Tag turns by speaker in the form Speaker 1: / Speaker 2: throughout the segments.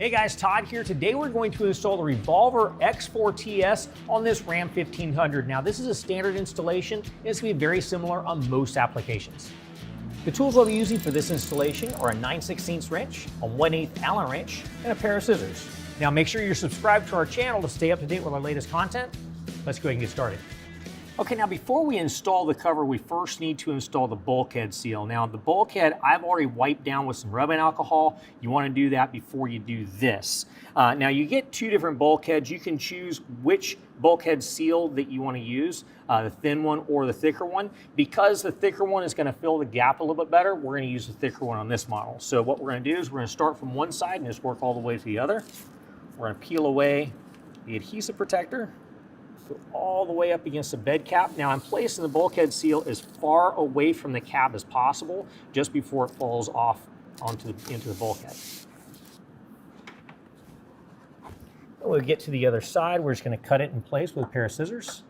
Speaker 1: Hey guys, Todd here. Today we're going to install the Revolver X4TS on this Ram 1500. Now this is a standard installation and it's going to be very similar on most applications. The tools we'll be using for this installation are a 9/16 wrench, a 1/8 Allen wrench, and a pair of scissors. Now make sure you're subscribed to our channel to stay up to date with our latest content. Let's go ahead and get started. Okay, now before we install the cover, we first need to install the bulkhead seal. Now the bulkhead, I've already wiped down with some rubbing alcohol. You want to do that before you do this. Now you get two different bulkheads. You can choose which bulkhead seal that you want to use, the thin one or the thicker one. Because the thicker one is going to fill the gap a little bit better, we're going to use the thicker one on this model. So what we're going to do is we're going to start from one side and just work all the way to the other. We're going to peel away the adhesive protector. Go all the way up against the bed cap. Now I'm placing the bulkhead seal as far away from the cab as possible just before it falls off into the bulkhead. When we get to the other side, we're just going to cut it in place with a pair of scissors.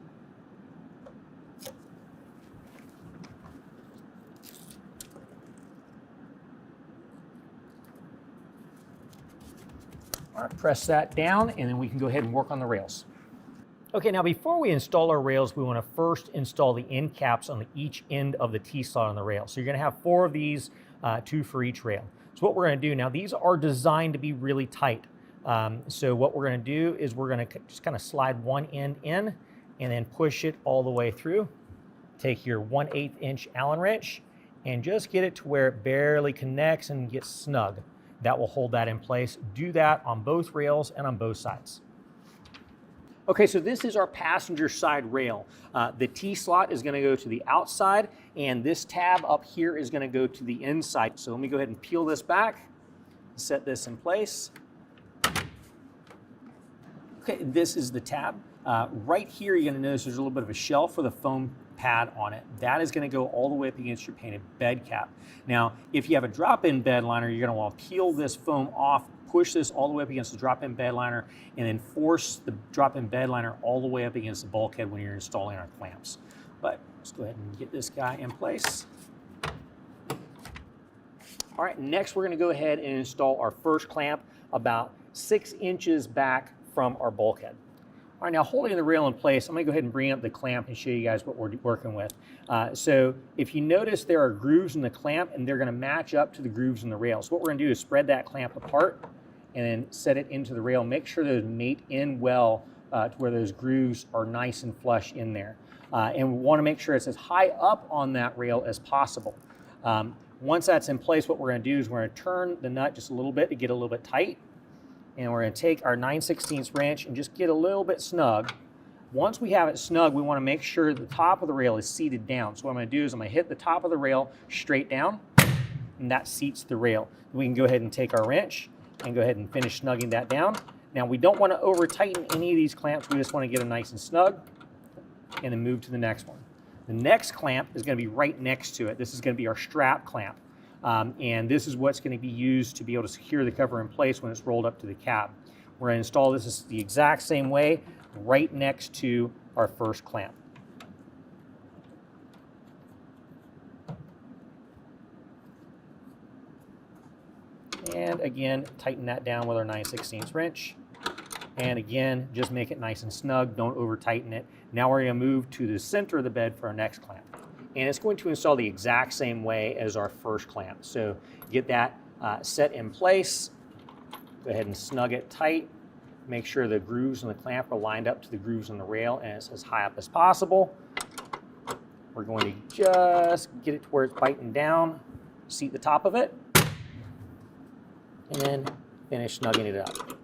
Speaker 1: All right, press that down and then we can go ahead and work on the rails. Okay, now before we install our rails, we want to first install the end caps on each end of the T-slot on the rail. So you're going to have 4 of these, 2 for each rail. So what we're going to do now, these are designed to be really tight. So what we're going to do is we're going to just kind of slide one end in and then push it all the way through. Take your 1/8 inch Allen wrench and just get it to where it barely connects and gets snug. That will hold that in place. Do that on both rails and on both sides. Okay, so this is our passenger side rail. The T-slot is going to go to the outside, and this tab up here is going to go to the inside. So let me go ahead and peel this back, set this in place. Okay, this is the tab. Right here, you're going to notice there's a little bit of a shelf with a foam pad on it. That is going to go all the way up against your painted bed cap. Now, if you have a drop-in bed liner, you're going to want to peel this foam off, push this all the way up against the drop-in bed liner, and then force the drop-in bed liner all the way up against the bulkhead when you're installing our clamps. But let's go ahead and get this guy in place. All right, next we're going to go ahead and install our first clamp about 6 inches back from our bulkhead. All right, now holding the rail in place, I'm going to go ahead and bring up the clamp and show you guys what we're working with. So if you notice, there are grooves in the clamp and they're going to match up to the grooves in the rail. So what we're going to do is spread that clamp apart and then set it into the rail. Make sure those mate in well to where those grooves are nice and flush in there. And we want to make sure it's as high up on that rail as possible. Once that's in place, what we're going to do is we're going to turn the nut just a little bit to get a little bit tight. And we're going to take our 9/16 wrench and just get a little bit snug. Once we have it snug, we want to make sure the top of the rail is seated down. So what I'm going to do is I'm going to hit the top of the rail straight down, and that seats the rail. We can go ahead and take our wrench and go ahead and finish snugging that down. Now we don't want to over tighten any of these clamps. We just want to get them nice and snug and then move to the next one. The next clamp is going to be right next to it. This is going to be our strap clamp. And this is what's going to be used to be able to secure the cover in place when it's rolled up to the cab. We're going to install this the exact same way right next to our first clamp. And again, tighten that down with our 9/16 wrench. And again, just make it nice and snug. Don't over tighten it. Now we're going to move to the center of the bed for our next clamp. And it's going to install the exact same way as our first clamp. So get that set in place. Go ahead and snug it tight. Make sure the grooves in the clamp are lined up to the grooves in the rail and it's as high up as possible. We're going to just get it to where it's biting down, seat the top of it, and then finish snugging it up.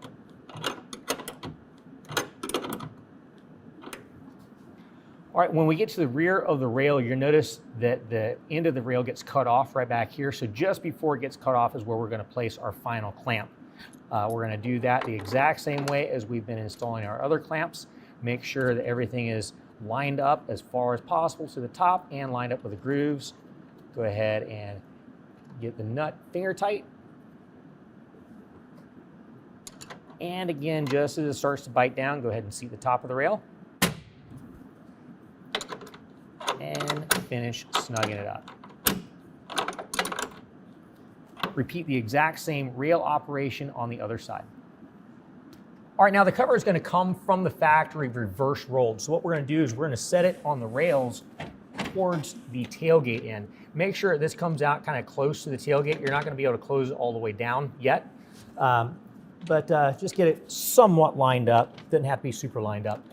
Speaker 1: All right, when we get to the rear of the rail, you'll notice that the end of the rail gets cut off right back here. So just before it gets cut off is where we're going to place our final clamp. We're going to do that the exact same way as we've been installing our other clamps. Make sure that everything is lined up as far as possible to the top and lined up with the grooves. Go ahead and get the nut finger tight. And again, just as it starts to bite down, go ahead and seat the top of the rail. And finish snugging it up. Repeat the exact same rail operation on the other side. All right, now the cover is going to come from the factory reverse rolled. So what we're going to do is we're going to set it on the rails towards the tailgate end. Make sure this comes out kind of close to the tailgate. You're not going to be able to close it all the way down yet, but just get it somewhat lined up. Doesn't have to be super lined up.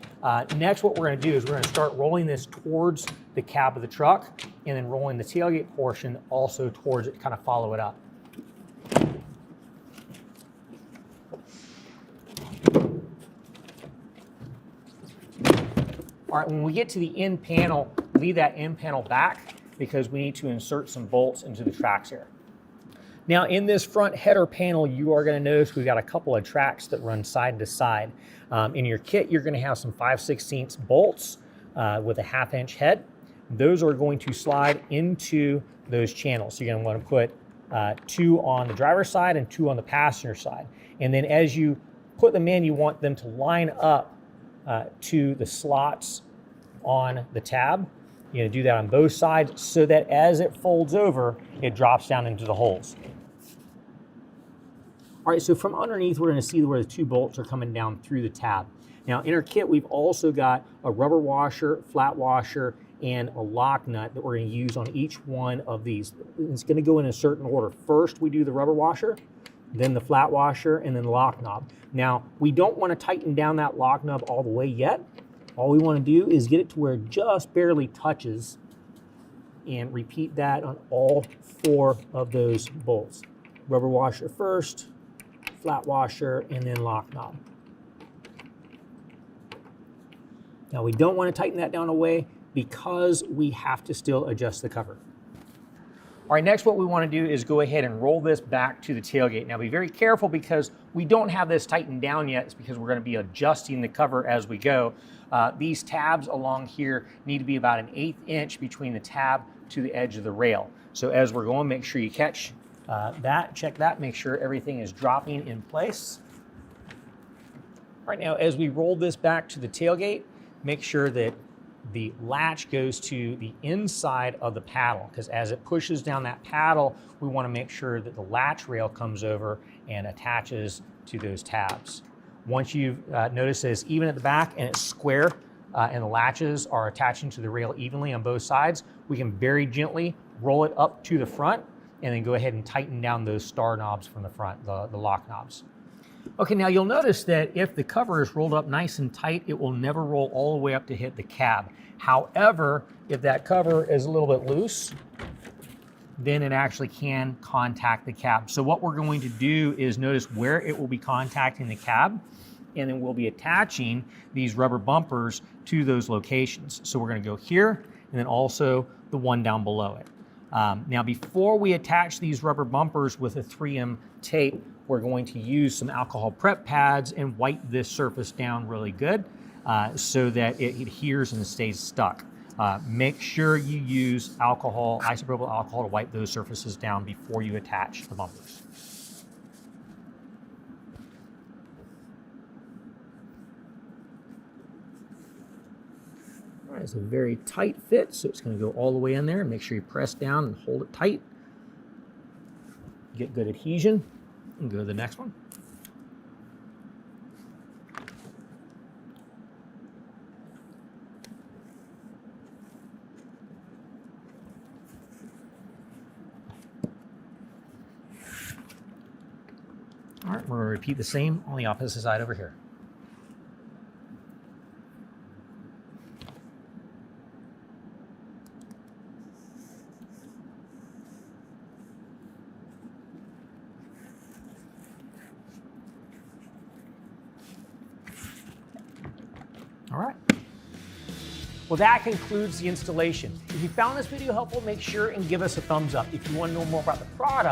Speaker 1: Next, what we're going to do is we're going to start rolling this towards the cab of the truck and then rolling the tailgate portion also towards it, kind of follow it up. All right, when we get to the end panel, leave that end panel back because we need to insert some bolts into the tracks here. Now in this front header panel, you are going to notice we've got a couple of tracks that run side to side. In your kit, you're going to have some 5/16 bolts with a 1/2 inch head. Those are going to slide into those channels. So you're going to want to put 2 on the driver's side and 2 on the passenger side. And then as you put them in, you want them to line up to the slots on the tab. You're going to do that on both sides so that as it folds over, it drops down into the holes. All right, so from underneath, we're going to see where the 2 bolts are coming down through the tab. Now in our kit, we've also got a rubber washer, flat washer, and a lock nut that we're going to use on each one of these. It's going to go in a certain order. First, we do the rubber washer, then the flat washer, and then the lock knob. Now, we don't want to tighten down that lock knob all the way yet. All we want to do is get it to where it just barely touches and repeat that on all 4 of those bolts. Rubber washer first, flat washer, and then lock knob. Now, we don't want to tighten that down away because we have to still adjust the cover. All right, next what we want to do is go ahead and roll this back to the tailgate. Now be very careful because we don't have this tightened down yet. It's because we're going to be adjusting the cover as we go. These tabs along here need to be about an 1/8 inch between the tab to the edge of the rail. So as we're going, make sure you catch that, check that, make sure everything is dropping in place. All right, now as we roll this back to the tailgate, make sure that the latch goes to the inside of the paddle, because as it pushes down that paddle, we want to make sure that the latch rail comes over and attaches to those tabs. Once you've noticed that it's even at the back and it's square and the latches are attaching to the rail evenly on both sides, we can very gently roll it up to the front and then go ahead and tighten down those star knobs from the front, the lock knobs. Okay, now you'll notice that if the cover is rolled up nice and tight, it will never roll all the way up to hit the cab. However, if that cover is a little bit loose, then it actually can contact the cab. So what we're going to do is notice where it will be contacting the cab, and then we'll be attaching these rubber bumpers to those locations. So we're going to go here, and then also the one down below it. Now, before we attach these rubber bumpers with a 3M tape, we're going to use some alcohol prep pads and wipe this surface down really good so that it adheres and stays stuck. Make sure you use alcohol, isopropyl alcohol, to wipe those surfaces down before you attach the bumpers. All right, it's a very tight fit, so it's going to go all the way in there. Make sure you press down and hold it tight. Get good adhesion, and go to the next one. All right, we're going to repeat the same on the opposite side over here. All right. Well, that concludes the installation. If you found this video helpful, make sure and give us a thumbs up. If you want to know more about the product,